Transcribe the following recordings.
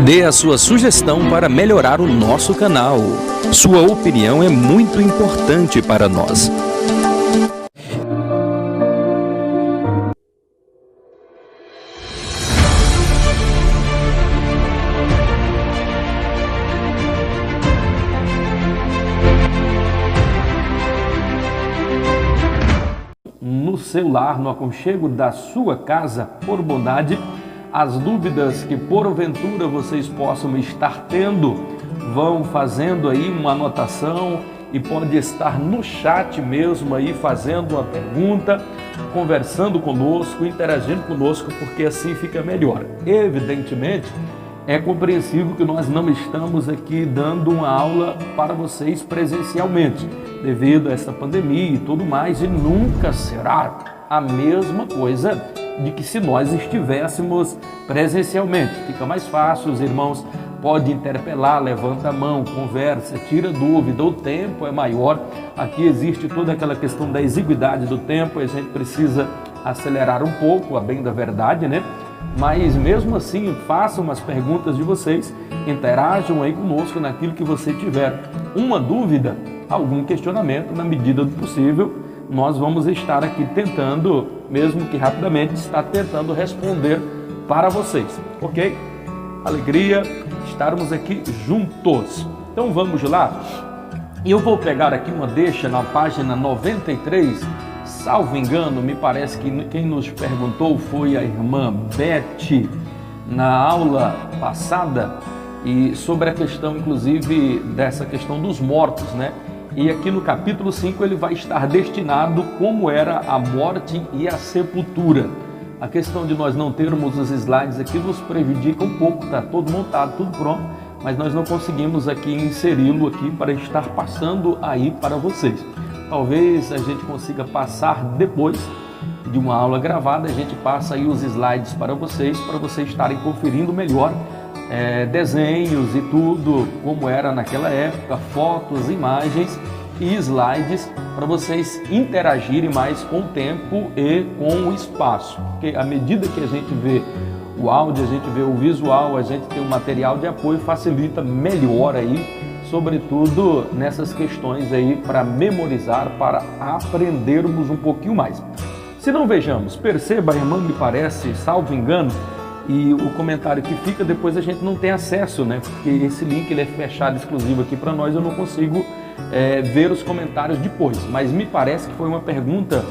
Dê a sua sugestão para melhorar o nosso canal. Sua opinião é muito importante para nós. No seu lar, no aconchego da sua casa, por bondade, as dúvidas que porventura vocês possam estar tendo, vão fazendo aí uma anotação e pode estar no chat mesmo aí fazendo uma pergunta, conversando conosco, interagindo conosco, porque assim fica melhor. Evidentemente, é compreensível que nós não estamos aqui dando uma aula para vocês presencialmente, devido a essa pandemia e tudo mais, e nunca será a mesma coisa de que se nós estivéssemos presencialmente. Fica mais fácil, os irmãos podem interpelar, levanta a mão, conversa, tira dúvida, o tempo é maior. Aqui existe toda aquela questão da exiguidade do tempo, a gente precisa acelerar um pouco, a bem da verdade, né? Mas mesmo assim, façam as perguntas de vocês, interajam aí conosco naquilo que você tiver uma dúvida, algum questionamento, na medida do possível, nós vamos estar aqui tentando, mesmo que rapidamente, estar tentando responder para vocês, ok? Alegria estarmos aqui juntos. Então vamos lá. E eu vou pegar aqui uma deixa na página 93, salvo engano, me parece que quem nos perguntou foi a irmã Beth na aula passada, e sobre a questão, inclusive, dessa questão dos mortos, né? E aqui no capítulo 5 ele vai estar destinado como era a morte e a sepultura. A questão de nós não termos os slides aqui nos prejudica um pouco, está todo montado, tudo pronto, mas nós não conseguimos aqui inseri-lo aqui para estar passando aí para vocês. Talvez a gente consiga passar depois de uma aula gravada, a gente passa aí os slides para vocês estarem conferindo melhor desenhos e tudo, como era naquela época, fotos, imagens e slides, para vocês interagirem mais com o tempo e com o espaço. Porque à medida que a gente vê o áudio, a gente vê o visual, a gente tem um material de apoio, facilita melhor aí, sobretudo nessas questões aí para memorizar, para aprendermos um pouquinho mais. Se não vejamos, perceba, irmã, me parece, salvo engano, e o comentário que fica depois a gente não tem acesso, né? Porque esse link ele é fechado exclusivo aqui para nós, eu não consigo ver os comentários depois. Mas me parece que foi uma pergunta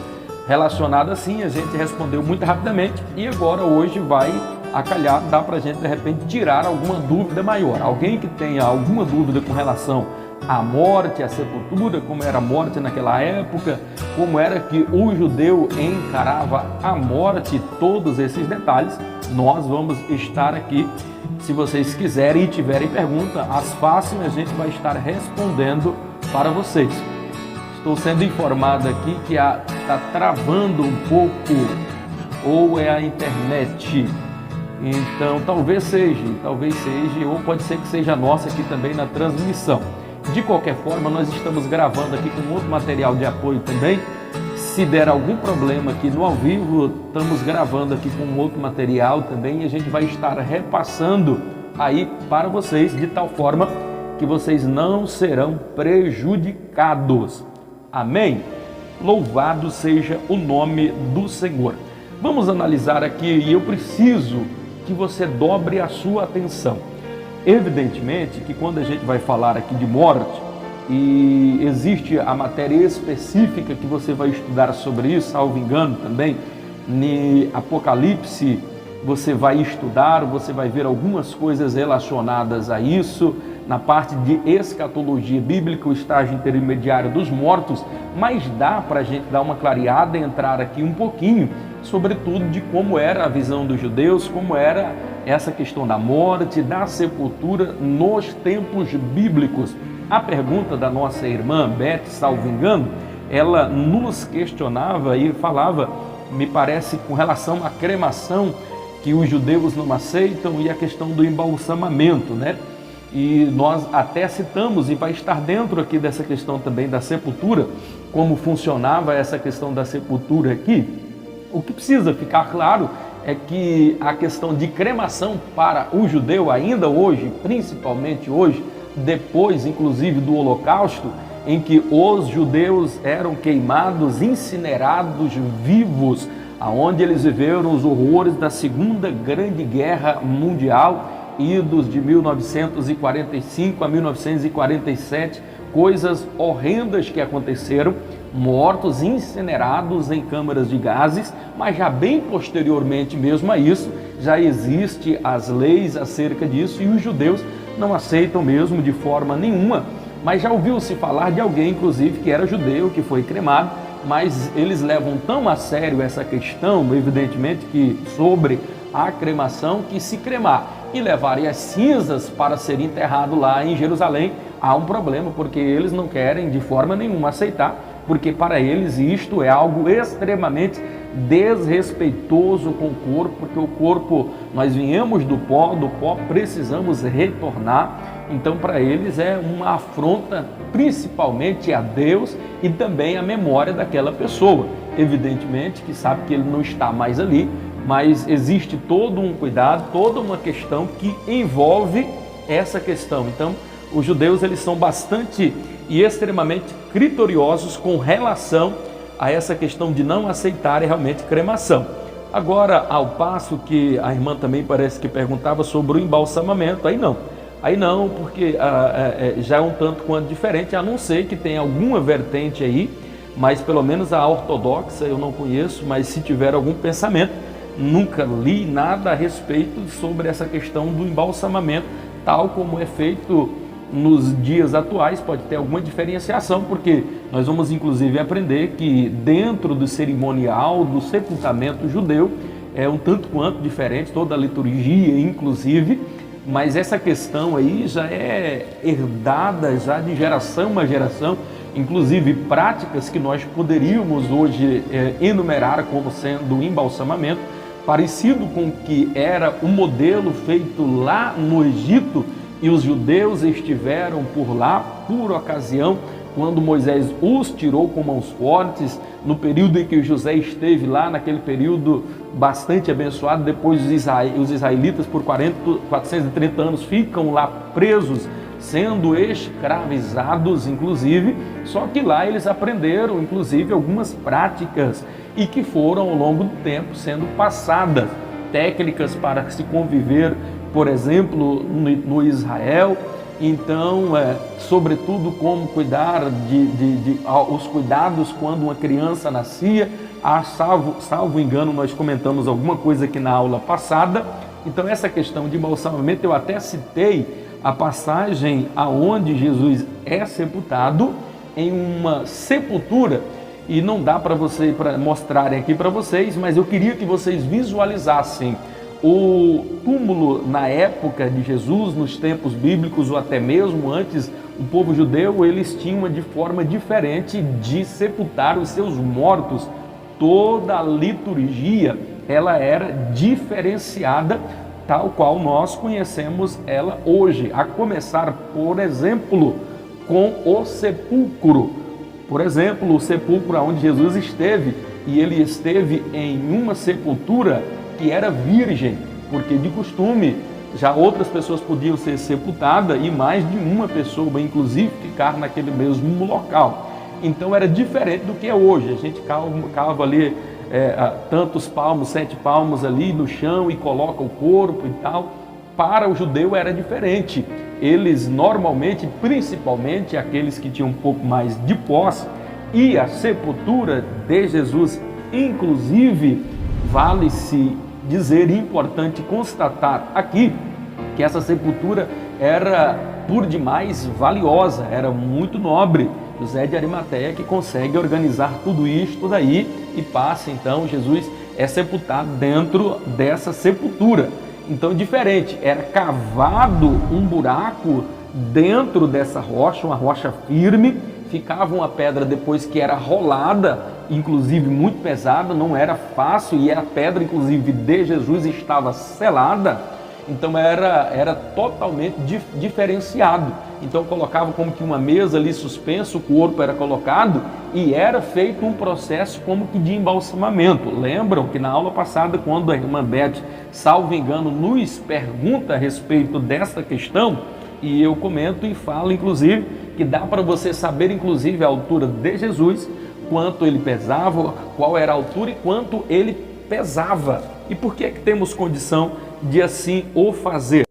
relacionada assim, a gente respondeu muito rapidamente e agora hoje vai acalhar, dá para a gente de repente tirar alguma dúvida maior. Alguém que tenha alguma dúvida com relação à morte, à sepultura, como era a morte naquela época, como era que o judeu encarava a morte, todos esses detalhes, nós vamos estar aqui. Se vocês quiserem e tiverem pergunta, as façam e a gente vai estar respondendo para vocês. Estou sendo informado aqui que está travando um pouco, ou é a internet. Então talvez seja, ou pode ser que seja a nossa aqui também na transmissão. De qualquer forma, nós estamos gravando aqui com outro material de apoio também. Se der algum problema aqui no ao vivo, estamos gravando aqui com outro material também e a gente vai estar repassando aí para vocês de tal forma que vocês não serão prejudicados. Amém? Louvado seja o nome do Senhor. Vamos analisar aqui e eu preciso que você dobre a sua atenção. Evidentemente que quando a gente vai falar aqui de morte, e existe a matéria específica que você vai estudar sobre isso, salvo engano também, em Apocalipse você vai estudar, você vai ver algumas coisas relacionadas a isso, na parte de escatologia bíblica, o estágio intermediário dos mortos, mas dá para a gente dar uma clareada e entrar aqui um pouquinho, sobretudo de como era a visão dos judeus, como era essa questão da morte, da sepultura nos tempos bíblicos. A pergunta da nossa irmã Beth, salvo engano, ela nos questionava e falava, me parece, com relação à cremação, que os judeus não aceitam, e a questão do embalsamamento, né? E nós até citamos, e vai estar dentro aqui dessa questão também da sepultura, como funcionava essa questão da sepultura aqui. O que precisa ficar claro é que a questão de cremação para o judeu, ainda hoje, principalmente hoje, depois inclusive do Holocausto, em que os judeus eram queimados, incinerados vivos, aonde eles viveram os horrores da Segunda Grande Guerra Mundial, idos de 1945 a 1947, coisas horrendas que aconteceram, mortos, incinerados em câmaras de gases, mas já bem posteriormente mesmo a isso, já existe as leis acerca disso e os judeus não aceitam mesmo de forma nenhuma. Mas já ouviu-se falar de alguém, inclusive, que era judeu, que foi cremado, mas eles levam tão a sério essa questão, evidentemente, que sobre a cremação, que se cremar e levarem as cinzas para ser enterrado lá em Jerusalém, há um problema, porque eles não querem de forma nenhuma aceitar, porque para eles isto é algo extremamente desrespeitoso com o corpo, porque o corpo, nós viemos do pó precisamos retornar. Então para eles é uma afronta principalmente a Deus e também à memória daquela pessoa. Evidentemente que sabe que ele não está mais ali, mas existe todo um cuidado, toda uma questão que envolve essa questão. Então os judeus eles são bastante e extremamente criteriosos com relação a essa questão de não aceitarem realmente cremação. Agora, ao passo que a irmã também parece que perguntava sobre o embalsamamento, aí não, porque já é um tanto quanto diferente, a não ser que tenha alguma vertente aí, mas pelo menos a ortodoxa eu não conheço, mas se tiver algum pensamento, nunca li nada a respeito sobre essa questão do embalsamamento, tal como é feito nos dias atuais. Pode ter alguma diferenciação, porque nós vamos inclusive aprender que dentro do cerimonial do sepultamento judeu é um tanto quanto diferente, toda a liturgia inclusive, mas essa questão aí já é herdada já de geração a geração, inclusive práticas que nós poderíamos hoje enumerar como sendo o embalsamamento, parecido com o que era o modelo feito lá no Egito, e os judeus estiveram por lá por ocasião quando Moisés os tirou com mãos fortes, no período em que José esteve lá, naquele período bastante abençoado. Depois os israelitas por 430 anos ficam lá presos, sendo escravizados inclusive, só que lá eles aprenderam inclusive algumas práticas e que foram ao longo do tempo sendo passadas, técnicas para se conviver, por exemplo, no Israel. Então, sobretudo como cuidar os cuidados quando uma criança nascia, salvo engano, nós comentamos alguma coisa aqui na aula passada. Então essa questão de embalsamamento, eu até citei a passagem aonde Jesus é sepultado em uma sepultura, e não dá para mostrarem aqui para vocês, mas eu queria que vocês visualizassem o túmulo na época de Jesus, nos tempos bíblicos ou até mesmo antes. O povo judeu, eles tinham de forma diferente de sepultar os seus mortos. Toda a liturgia, ela era diferenciada, tal qual nós conhecemos ela hoje, a começar, por exemplo, com o sepulcro. Por exemplo, o sepulcro onde Jesus esteve, e ele esteve em uma sepultura que era virgem, porque de costume já outras pessoas podiam ser sepultadas e mais de uma pessoa, inclusive, ficar naquele mesmo local. Então era diferente do que é hoje. A gente cava ali tantos palmos, 7 palmos ali no chão e coloca o corpo e tal. Para o judeu era diferente. Eles normalmente, principalmente aqueles que tinham um pouco mais de posse, e a sepultura de Jesus, inclusive, vale-se dizer, importante constatar aqui, que essa sepultura era por demais valiosa, era muito nobre. José de Arimateia que consegue organizar tudo isto daí e passa, então, Jesus é sepultado dentro dessa sepultura. Então, diferente, era cavado um buraco dentro dessa rocha, uma rocha firme, ficava uma pedra depois que era rolada, inclusive muito pesada, não era fácil, e a pedra, inclusive, de Jesus estava selada. então era totalmente diferenciado. Então colocava como que uma mesa ali suspensa, o corpo era colocado e era feito um processo como que de embalsamamento. Lembram que na aula passada, quando a irmã Beth, salvo engano, nos pergunta a respeito dessa questão, e eu comento e falo inclusive que dá para você saber inclusive a altura de Jesus, quanto ele pesava, qual era a altura e quanto ele pesava. E por que é que temos condição de assim o fazer?